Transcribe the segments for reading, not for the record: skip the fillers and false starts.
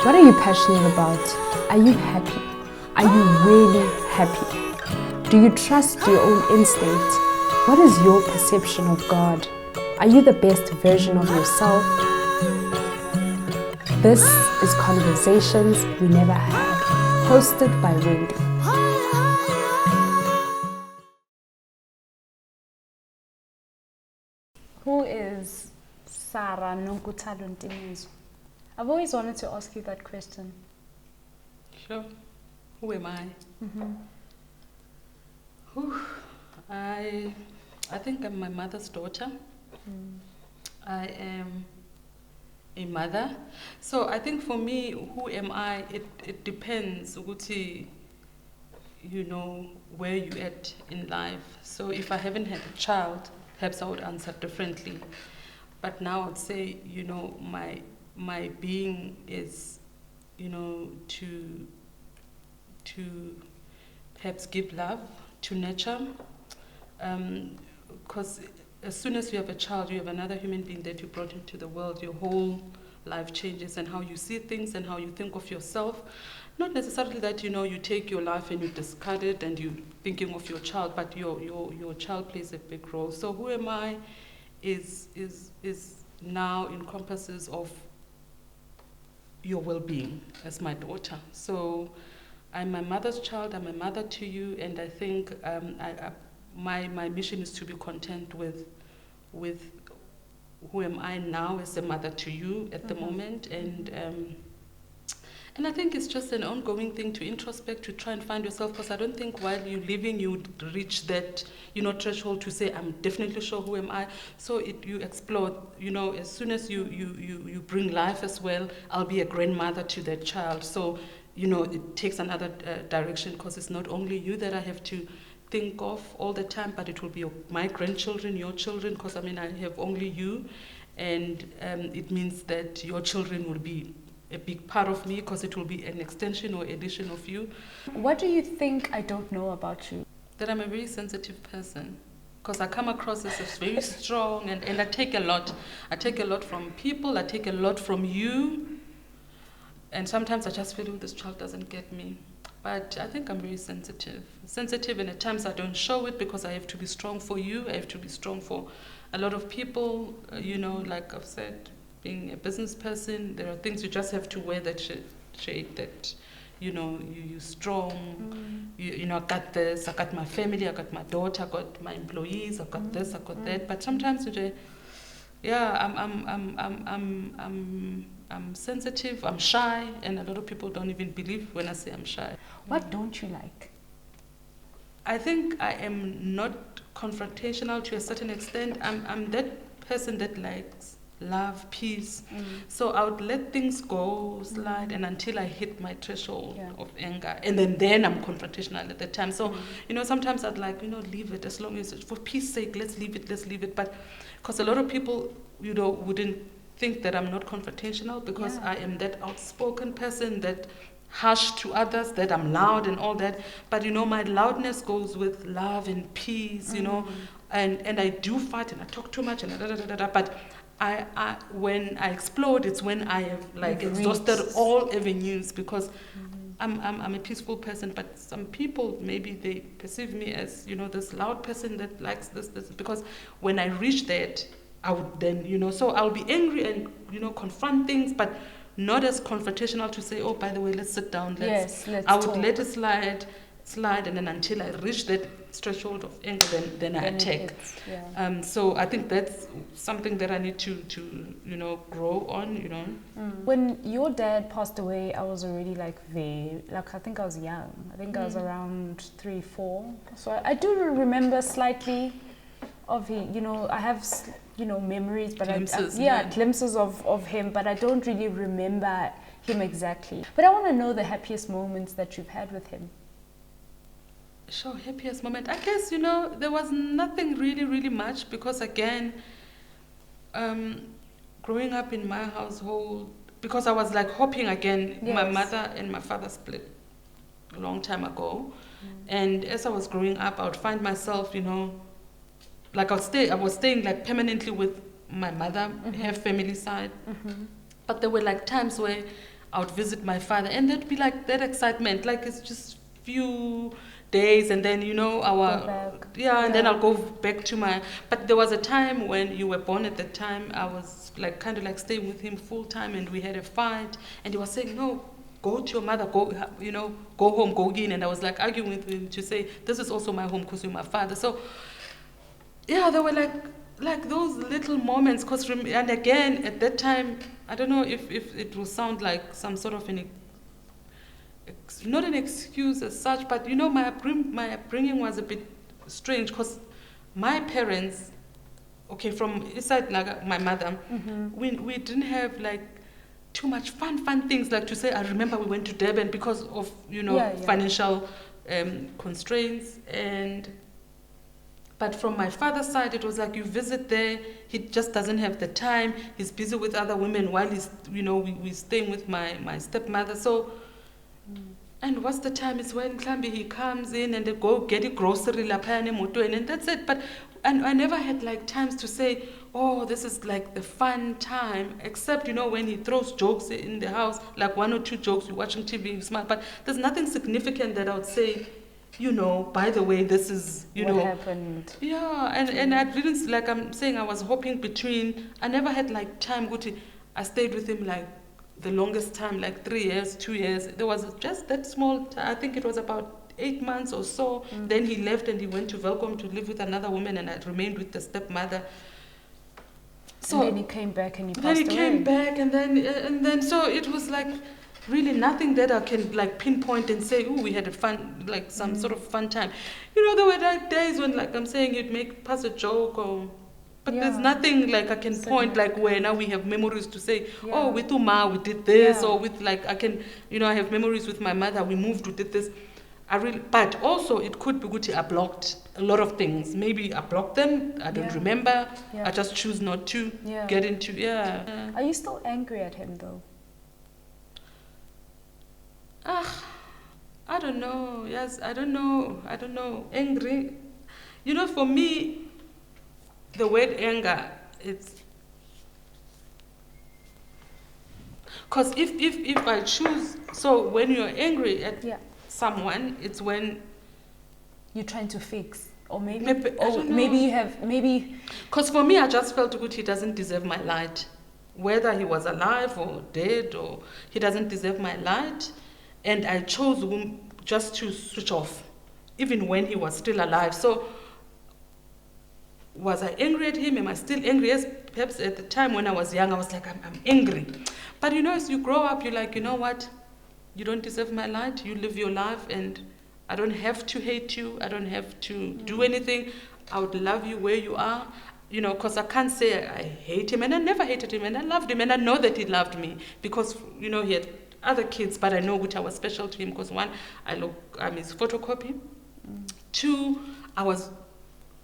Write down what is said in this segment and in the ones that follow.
What are you passionate about? Are you happy? Are you really happy? Do you trust your own instinct? What is your perception of God? Are you the best version of yourself? This is Conversations We Never Had, hosted by Wendy. Who is Sarah Ntinezo? I've always wanted to ask you that question. Sure. Who am I? I think I'm my mother's daughter. I am a mother. So I think for me, who am I? It depends, Uguti, you know, where you at in life. So if I haven't had a child, perhaps I would answer differently. But now I'd say, you know, my being is, you know, to perhaps give love, to nurture, because as soon as you have a child, you have another human being that you brought into the world. Your whole life changes, and how you see things and how you think of yourself. Not necessarily that, you know, you take your life and you discard it and you're thinking of your child, but your child plays a big role. So who am I is now encompasses of your well-being as my daughter. So I'm my mother's child, I'm a mother to you, and I think my mission is to be content with who am I now as a mother to you at the moment, and I think it's just an ongoing thing to introspect, to try and find yourself, because I don't think while you're living you reach that, you know, threshold to say, I'm definitely sure who am I. So you explore, you know, as soon as you bring life as well, I'll be a grandmother to that child. So, you know, it takes another direction, because it's not only you that I have to think of all the time, but it will be my grandchildren, your children, because I mean, I have only you, and it means that your children will be a big part of me, because it will be an extension or addition of you. What do you think I don't know about you? That I'm a very sensitive person, because I come across as very strong, and I take a lot. I take a lot from people, I take a lot from you, and sometimes I just feel, oh, this child doesn't get me. But I think I'm very sensitive. Sensitive, and at times I don't show it, because I have to be strong for you, I have to be strong for a lot of people, you know, like I've said, being a business person, there are things you just have to wear that shade that, you know, you're strong. You know, I got this, I got my family, I got my daughter, I got my employees, I got this, I got that. But sometimes, yeah, I'm sensitive, I'm shy, and a lot of people don't even believe when I say I'm shy. What don't you like? I think I am not confrontational to a certain extent. I'm that person that likes love, peace. So I would let things go, slide, and until I hit my threshold of anger. And then I'm confrontational at the time. So, you know, sometimes I'd like, you know, leave it, as long as, for peace sake, let's leave it. But because a lot of people, you know, wouldn't think that I'm not confrontational, because I am that outspoken person, that harsh to others, that I'm loud and all that. But, you know, my loudness goes with love and peace, you know, and I do fight and I talk too much and but I when I explode, it's when I have like exhausted all avenues, because I'm a peaceful person. But some people, maybe they perceive me as, you know, this loud person that likes this, because when I reach that, I would then, you know, so I'll be angry and, you know, confront things, but not as confrontational to say, oh, by the way, let's sit down. Let's I would talk. let it slide, and then until I reach that threshold of anger, then I attack. So I think that's something that I need to you know, grow on, you know. When your dad passed away, I was already like I think I was young. I think I was around 3, 4. So I do remember slightly of him, you know, I have, you know, memories, but glimpses, glimpses of him, but I don't really remember him exactly. But I want to know the happiest moments that you've had with him. Sure, happiest moment. I guess, you know, there was nothing really much, because again, growing up in my household, because I was like hoping again, my mother and my father split a long time ago. And as I was growing up, I would find myself, you know, like I was staying like permanently with my mother, her family side. But there were like times where I would visit my father, and there'd be like that excitement, like it's just few days, and then Go back. and then I'll go back to my. But there was a time when you were born. At that time, I was like kind of like staying with him full time, and we had a fight, and he was saying, no, go to your mother, go go home, go in. And I was like arguing with him to say, this is also my home because you're my father. So yeah, there were like those little moments. And again, at that time, I don't know if it will sound like some sort of not an excuse as such, but my upbringing was a bit strange because my parents, okay, from inside like my mother, we didn't have like too much fun things, like to say, I remember we went to Durban because of financial constraints. But from my father's side, it was like you visit there, he just doesn't have the time, he's busy with other women while he's we're staying with my stepmother. So and what's the time? It's when Klambi he comes in and they go get a grocery and that's it. But I never had like times to say, oh, this is like the fun time, except when he throws jokes in the house, like 1 or 2 jokes, you're watching TV, you smile. But there's nothing significant that I would say, by the way, this is what happened. Yeah, and I didn't, like I'm saying, I was hopping between. I never had like time. I stayed with him like the longest time, like 3 years, 2 years. There was just that small. I think it was about 8 months or so. Then he left and he went to Welcome to live with another woman, and I remained with the stepmother. So and then he came back and he passed away. Then he came back, and then so it was like really nothing that I can like pinpoint and say, oh, we had a fun, like some sort of fun time. There were like days when, like I'm saying, you'd pass a joke but there's nothing like I can point like where now we have memories to say, oh, with Uma we did this, or with like I can, I have memories with my mother, we moved, we did this. But also it could be good I blocked a lot of things. Maybe I blocked them, I don't remember, I just choose not to get into, Are you still angry at him though? I don't know. Yes, I don't know. Angry. For me, the word anger, it's because if I choose, so when you're angry at someone, it's when you're trying to fix, or maybe you have because for me, I just felt good. He doesn't deserve my light, whether he was alive or dead, or he doesn't deserve my light. And I chose just to switch off, even when he was still alive. So, was I angry at him? Am I still angry? Yes, perhaps at the time when I was young, I was like, I'm angry. But as you grow up, you're like, you know what? You don't deserve my light. You live your life, and I don't have to hate you. I don't have to do anything. I would love you where you are. Because I can't say I hate him, and I never hated him, and I loved him, and I know that he loved me because, he had other kids, but I know which I was special to him because 1, I'm his photocopy. 2, I was,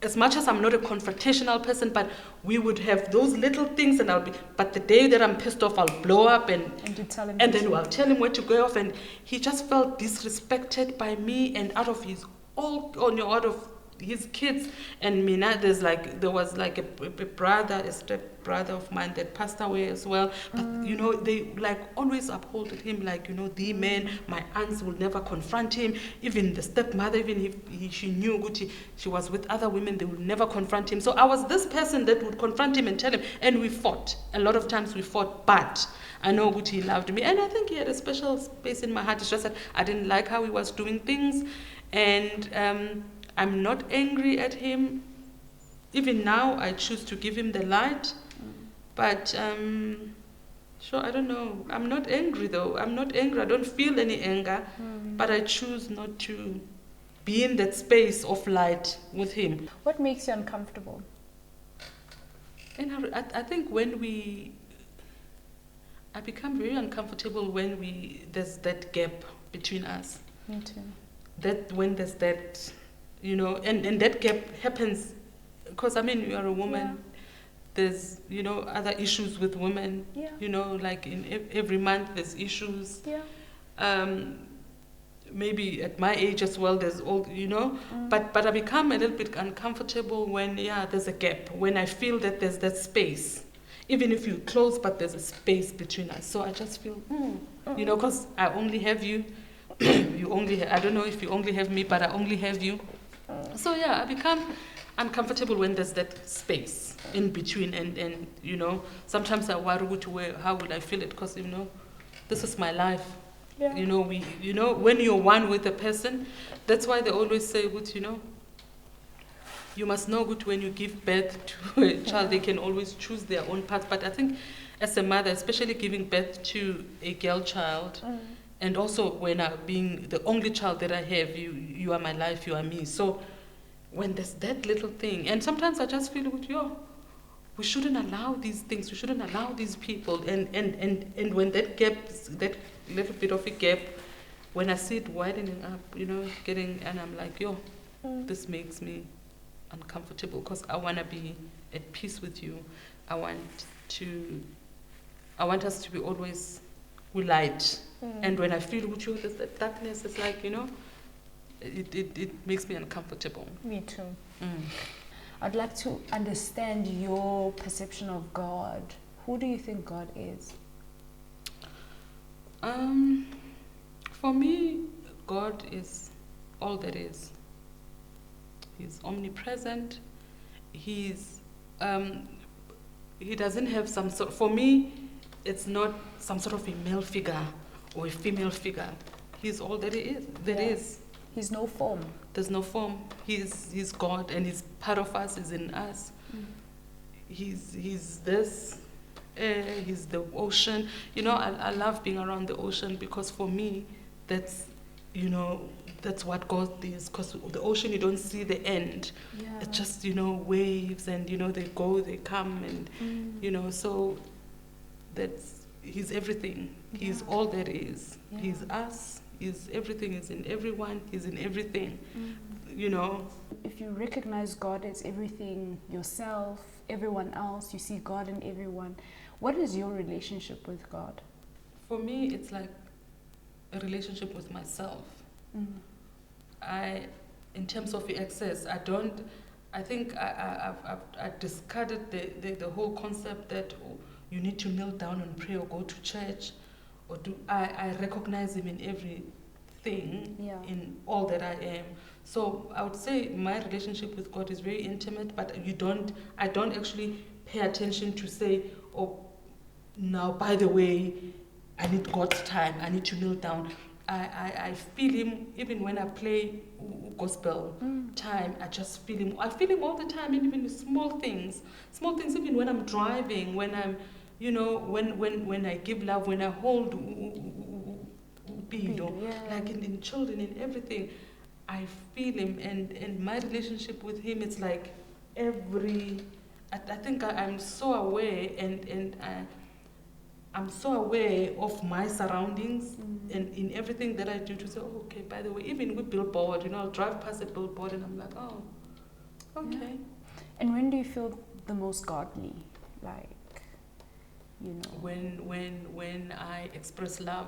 as much as I'm not a confrontational person, but we would have those little things, and but the day that I'm pissed off, I'll blow up and you tell him, and then I'll tell him where to go off, and he just felt disrespected by me, and out of his kids and me. Now there was like a step brother of mine that passed away as well. But they like always upholded him, like the man. My aunts will never confront him. Even the stepmother, even if she knew Guti, she was with other women, they would never confront him. So I was this person that would confront him and tell him, and we fought. A lot of times we fought, but I know Guti loved me, and I think he had a special space in my heart. It's just that I didn't like how he was doing things, and I'm not angry at him. Even now, I choose to give him the light. But, I don't know. I'm not angry, though. I'm not angry. I don't feel any anger. But I choose not to be in that space of light with him. What makes you uncomfortable? And I think I become very uncomfortable when there's that gap between us. Me too. When there's that... and that gap happens because, you are a woman. There's, other issues with women. Like in every month there's issues. Maybe at my age as well, there's all, But I become a little bit uncomfortable when, there's a gap. When I feel that there's that space. even if you're close, but there's a space between us. So I just feel, you know, because I only have you. I don't know if you only have me, but I only have you. So yeah, I become uncomfortable when there's that space in between, and you know, sometimes I worry how will I feel it, because you know, this is my life. Yeah. You know, when you're one with a person, that's why they always say, you know, you must know when you give birth to a child, they can always choose their own path. But I think as a mother, especially giving birth to a girl child, and also when being the only child that I have, you are my life, you are me. So when there's that little thing, and sometimes I just feel we shouldn't allow these things, we shouldn't allow these people, and when that gap, that little bit of a gap, when I see it widening up, you know, and I'm like, this makes me uncomfortable, because I want to be at peace with you. I want us to be always with light. And when I feel with you, there's that darkness, it's like, you know, it makes me uncomfortable. Me too. I'd like to understand your perception of God. Who do you think God is? For me, God is all that is. He's omnipresent. He doesn't have some sort. For me, it's not some sort of a male figure or a female figure. He's all that he is. That is. He's no form. There's no form. He's God, and he's part of us. He's in us. He's this. He's the ocean. You know, I love being around the ocean, because for me, that's, you know, that's what God is. Because the ocean, you don't see the end. Yeah. It's just, you know, waves, and you know, they go, they come, and you know, so he's everything. Yeah. He's all that is. Yeah. He's us. He's everything. He's in everyone. He's in everything. You know. If you recognize God as everything, yourself, everyone else, you see God in everyone. What is your relationship with God? For me, it's like a relationship with myself. In terms of the access, I think I discarded the whole concept that you need to kneel down and pray or go to church, or I recognize him in everything, in all that I am. So I would say my relationship with God is very intimate, but I don't actually pay attention to say, oh, now, by the way, I need God's time, I need to kneel down. I feel him even when I play gospel time. I just feel him. I feel him all the time, even in small things, even when I'm driving, when I'm, you know, when I give love, when I hold like in children, in everything, I feel him, and my relationship with him, it's like I think I'm so aware, and I'm so aware of my surroundings and in everything that I do, to say, oh, okay, by the way, even with billboard, you know, I'll drive past a billboard and I'm like, oh, okay. Yeah. And when do you feel the most godly? Like, you know. When I express love,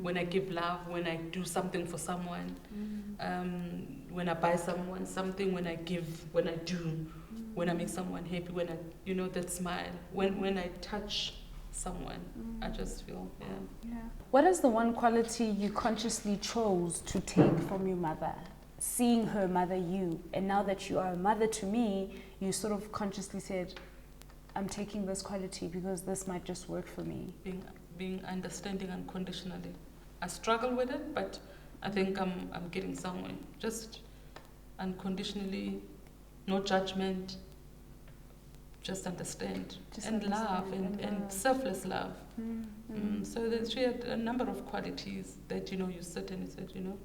when I give love, when I do something for someone, when I buy someone something, when I give, when I do, when I make someone happy, when I, you know, that smile, when I touch someone, I just feel, What is the one quality you consciously chose to take from your mother? Seeing her mother you, and now that you are a mother to me, you sort of consciously said, I'm taking this quality because this might just work for me. Being understanding unconditionally. I struggle with it, but I think I'm getting somewhere. Just unconditionally, no judgment, just understand, and love, and selfless love. So she had a number of qualities that, you know, you certainly said, you know,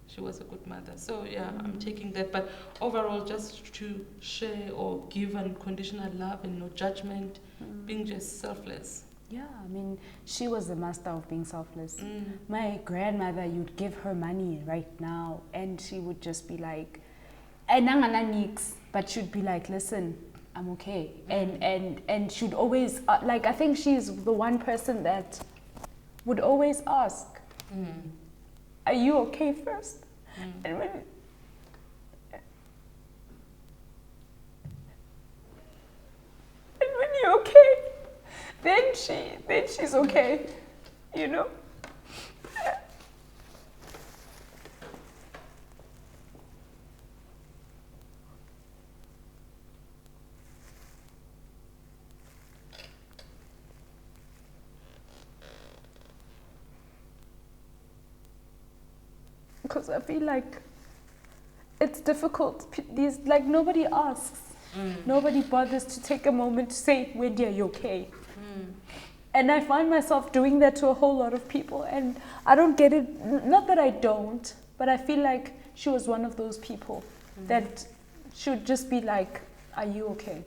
she was a good mother. So yeah, I'm taking that. But overall, just to share or give unconditional love and no judgment, being just selfless. Yeah, I mean, she was the master of being selfless. My grandmother, you'd give her money right now, and she would just be like, but she'd be like, listen, I'm okay. And she'd always, like, I think she's the one person that would always ask, are you okay first? And when you're okay, then she's okay, you know. Because I feel like it's difficult. These, like, nobody asks. Nobody bothers to take a moment to say, Wendy, are you okay? And I find myself doing that to a whole lot of people, and I don't get it. Not that I don't, but I feel like she was one of those people that should just be like, are you okay?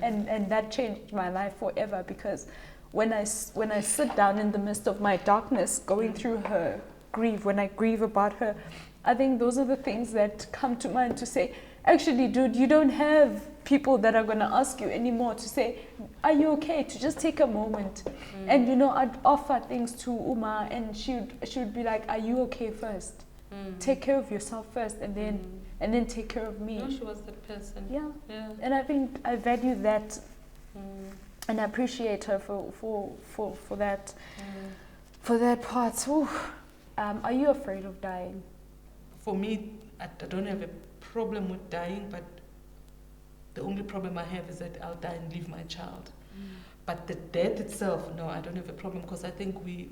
And that changed my life forever, because when I sit down in the midst of my darkness, going through her grief, when I grieve about her, I think those are the things that come to mind to say, actually, dude, you don't have people that are going to ask you anymore to say, are you okay? To just take a moment. And, you know, I'd offer things to Uma, and she would be like, are you okay first? Take care of yourself first, and then take care of me. No, she was the person. Yeah. And I think I value that, and I appreciate her for that, for that part. Ooh. Are you afraid of dying? For me, I don't have a problem with dying, but the only problem I have is that I'll die and leave my child. But the death itself, no, I don't have a problem, because I think we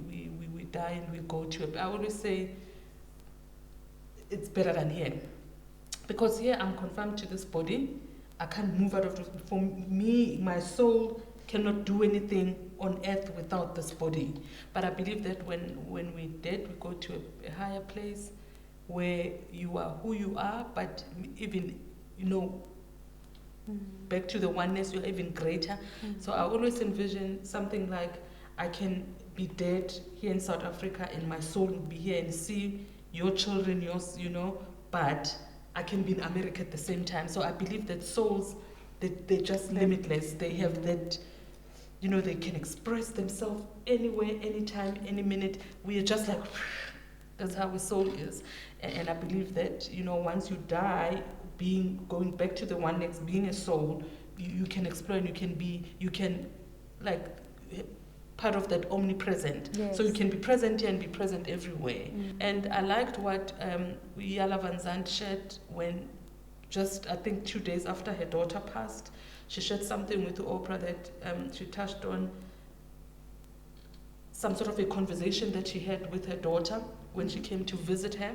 die and we go to I always say it's better than here. Because here I'm confined to this body. I can't move out of this. For me, my soul cannot do anything on earth without this body. But I believe that when we're dead, we go to a higher place where you are who you are, but even, you know, back to the oneness, you're even greater. So I always envision something like, I can be dead here in South Africa and my soul will be here and see your children, yours, you know, but I can be in America at the same time. So I believe that souls, they're just limitless. They have that, you know, they can express themselves anywhere, anytime, any minute. We are just like, that's how a soul is. And I believe that, you know, once you die, going back to the oneness, being a soul, you can explore and you can like part of that omnipresent. Yes. So you can be present here and be present everywhere. And I liked what Yala Van Zandt shared when just, I think 2 days after her daughter passed, she shared something with Oprah that she touched on some sort of a conversation that she had with her daughter when she came to visit her.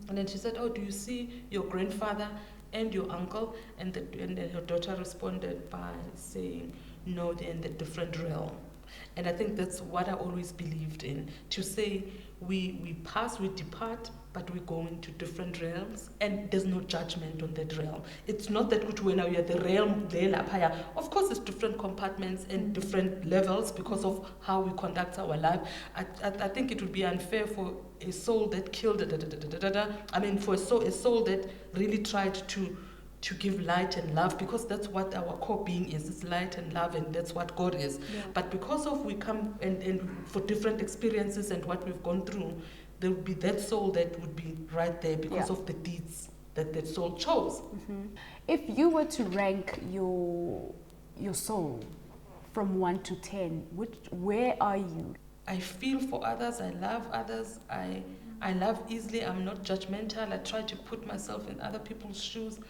And then she said, oh, do you see your grandfather and your uncle? And then her daughter responded by saying, no, they're in the different realm. And I think that's what I always believed in, to say we pass, we depart, but we go into different realms, and there's no judgment on that realm. It's not that when we are the realm, of course it's different compartments and different levels because of how we conduct our life. I think it would be unfair for a soul that killed, for a soul that really tried to give light and love, because that's what our core being is. It's light and love, and that's what God is. Yeah. But because of we come and for different experiences and what we've gone through, there would be that soul that would be right there because of the deeds that that soul chose. If you were to rank your soul from 1 to 10, where are you? I feel for others, I love others, I love easily, I'm not judgmental, I try to put myself in other people's shoes.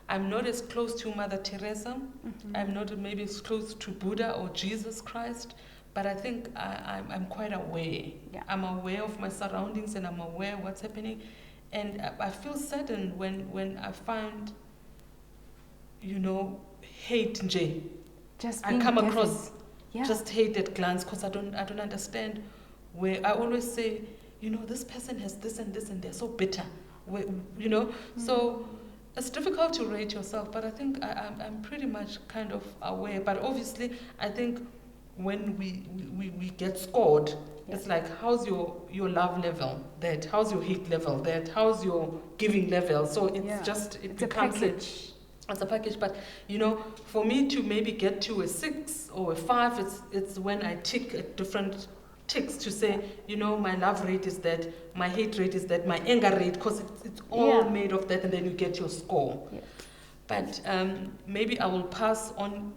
I'm not as close to Mother Teresa. I'm not maybe as close to Buddha or Jesus Christ, but I think I'm quite aware. Yeah. I'm aware of my surroundings and I'm aware of what's happening. And I feel saddened when I find, you know, hate, Nje. I come across just hate at glance, because I don't understand. Where I always say, you know, this person has this and this and they're so bitter. You know, so it's difficult to rate yourself, but I think I'm pretty much kind of aware. But obviously, I think when we get scored, it's like, how's your love level? That how's your hate level? That how's your giving level? So it becomes a package. It's a package. But you know, for me to maybe get to a 6 or a 5, it's when I tick a different ticks to say, you know, my love rate is that, my hate rate is that, my anger rate, because it's all made of that, and then you get your score. Yeah. But maybe I will pass on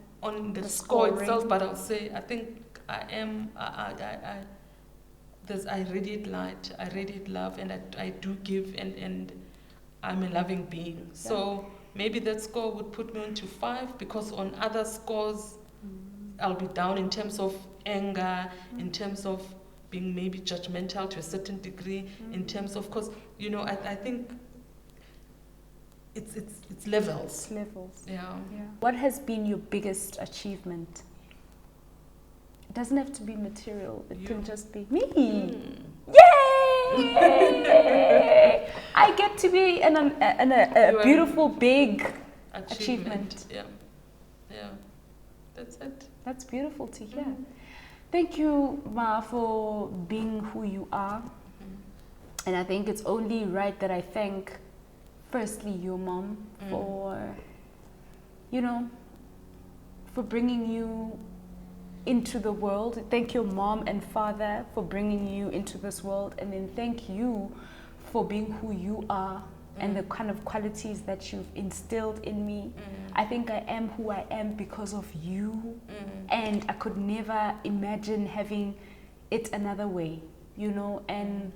the score itself, but I'll say I think I radiate light, I radiate love, and I do give, and I'm a loving being. So maybe that score would put me into 5, because on other scores I'll be down in terms of anger, in terms of being maybe judgmental to a certain degree, in terms of, because I think it's levels. It's levels. Yeah. What has been your biggest achievement? It doesn't have to be material. It can just be me. Yay! I get to be in a beautiful big achievement. Yeah. That's it. That's beautiful to hear. Thank you, Ma, for being who you are. And I think it's only right that I thank, firstly, your mom for, for bringing you into the world. Thank your mom and father for bringing you into this world. And then thank you for being who you are and the kind of qualities that you've instilled in me. I think I am who I am because of you. And I could never imagine having it another way, and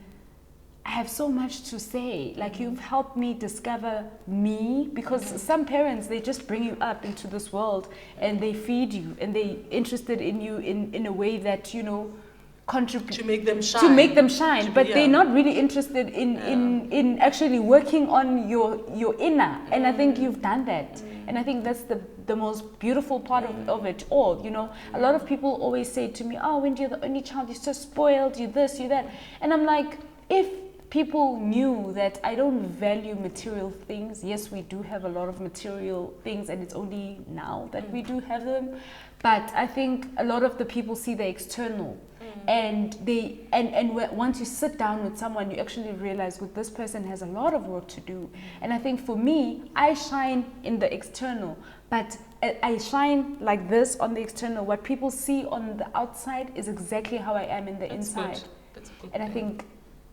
I have so much to say. Like, you've helped me discover me, because some parents, they just bring you up into this world and they feed you and they're interested in you in a way that, contribute to make them shine. But they're not really interested in actually working on your inner. And I think you've done that. And I think that's the most beautiful part of it all. A lot of people always say to me, oh, Wendy, you're the only child, you're so spoiled, you this, you that. And I'm like, if people knew that I don't value material things, yes, we do have a lot of material things, and it's only now that we do have them. But I think a lot of the people see the external. And once you sit down with someone, you actually realize, well, this person has a lot of work to do. And I think for me, I shine in the external, but I shine like this on the external. What people see on the outside is exactly how I am in the inside. That's a good and I thing. think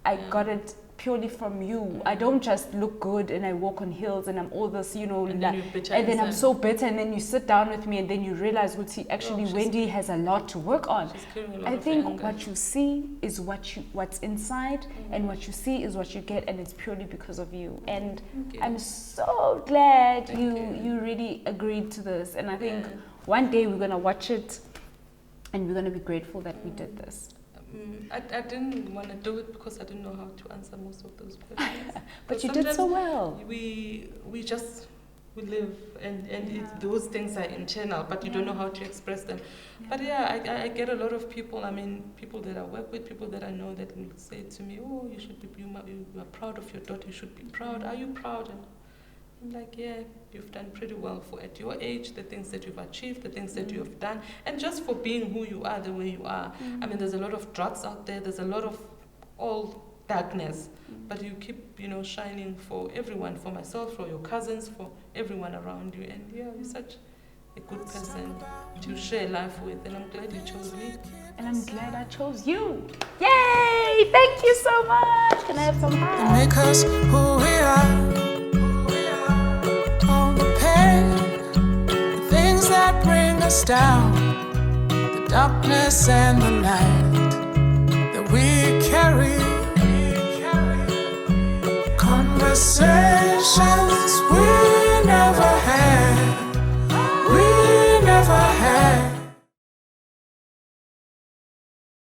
I got it purely from you. I don't just look good and I walk on hills and I'm all this, and then I'm so bitter, and then you sit down with me and then you realize, actually, Wendy has a lot to work on. I think what you see is what's inside, and what you see is what you get, and it's purely because of you. And I'm so glad you really agreed to this. And I think one day we're gonna watch it and we're gonna be grateful that we did this. I didn't want to do it because I didn't know how to answer most of those questions. But you did so well. We live, and those things are internal, but you don't know how to express them. But I get a lot of people. I mean, people that I work with, people that I know, that will say to me, "Oh, you should be. You are proud of your daughter. You should be proud. Are you proud?" And I'm like, yeah, you've done pretty well for at your age, the things that you've achieved, the things that you have done, and just for being who you are, the way you are. I mean, there's a lot of drugs out there, there's a lot of all darkness, but you keep, shining for everyone, for myself, for your cousins, for everyone around you, and you're such a good person to share life with, and I'm glad you chose me. And I'm glad I chose you. Yay! Thank you so much. Can I have some fun? Make us who we are. All the pain, the things that bring us down, the darkness and the light.